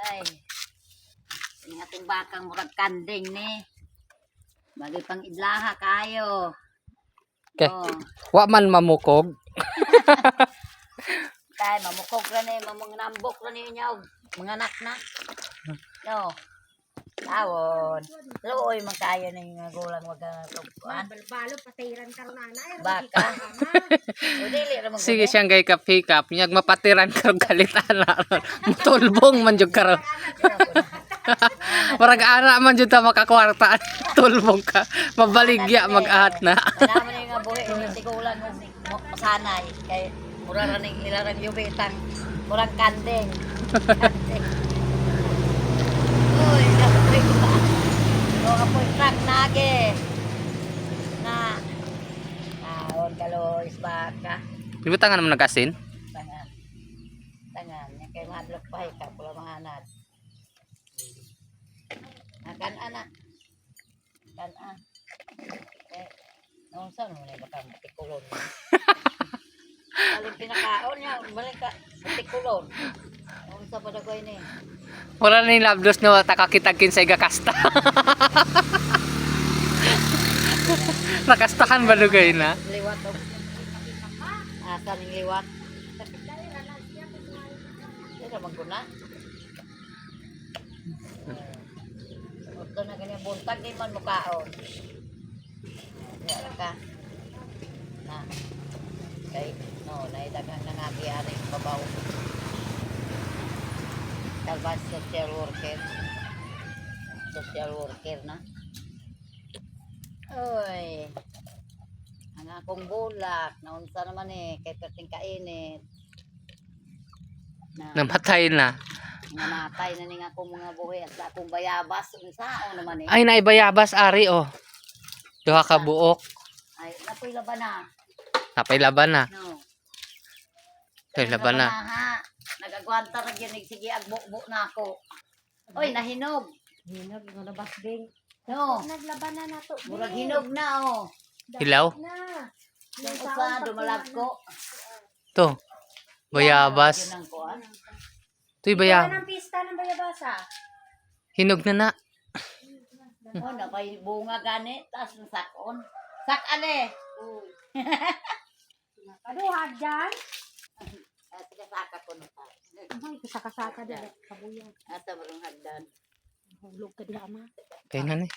Ay. Ang ating bakang murag kanding ni. Bagay pang idlaha kayo. Okay. Oh. Wa man mamukog. Kaya mamukog ra ni, mamungnambok ra ni inyaw. Mga anak na. No. Tawon. Luoy man kayo ning gulang wag tugkuan. Balbalo patiran karon ana. Baka. O dili ra man. Sige siyang gay ka pick up. Nyag mapatiran karong galitan na. Mutulbong man jud karon. Parang ana man jud ta makakwarta. Tulbong ka. Mabaligya mag-ahat na. Naman ni nga buhi ni sigulang masanay kay mura ra ning ilarang yubitang murang kanding. Uy, kapoy ba? O kapoy truck nage. Na. Taon kalois baka. Ibutangan naman nagasin. Tangan. Tangan. Yan kay madlok pa ka pula mahanad. Akan anak. Kan nung saan mo na baka matikulon. Kaling pinakaon niya, balik ka, matikulon. Nung saan pa na ko ini. Wala ni labdos na takakitagkin sa igakasta. Nakastahan ba lugay na? Liwat o. Asa ning liwat. Hindi na maguna. Ito na ganyan buntag, di man mukaon. Diyan ka. Na. Kay, no, naidagang nangabiari babaw. Talbas social worker. Social worker na. Uy. Ang akong bulak. Naunsa naman kay perting kainit. Na. Namatay na. Namatay na ning akong mga buhi at sa akong bayabas. Unsaon naman Ay naibayabas ari oh. Duha ka buok. Ay, napoy laban na. Napay laban na. No. Ay laban na. Nagagwanta ra gyud sige agbo-bo na ako. Oy, nahinog. Hinog mo na basbing. No. Naglaban na nato. Murag hinog na oh. Hilaw. Na. Yung usa dumalag ko. To. Bayabas. Yun ang kuan. Tuy bayab. Ano ang pista ng bayabasa? Hinog na na. Oh, napay bunga gani tas sakon. Sak ale. Kaduhad dyan. Sige saka ko na ta. Ay, kasaka-saka dyan. Kabuyan. Asa barong hagdan. Hulog ka diha ama. Kaya na ni.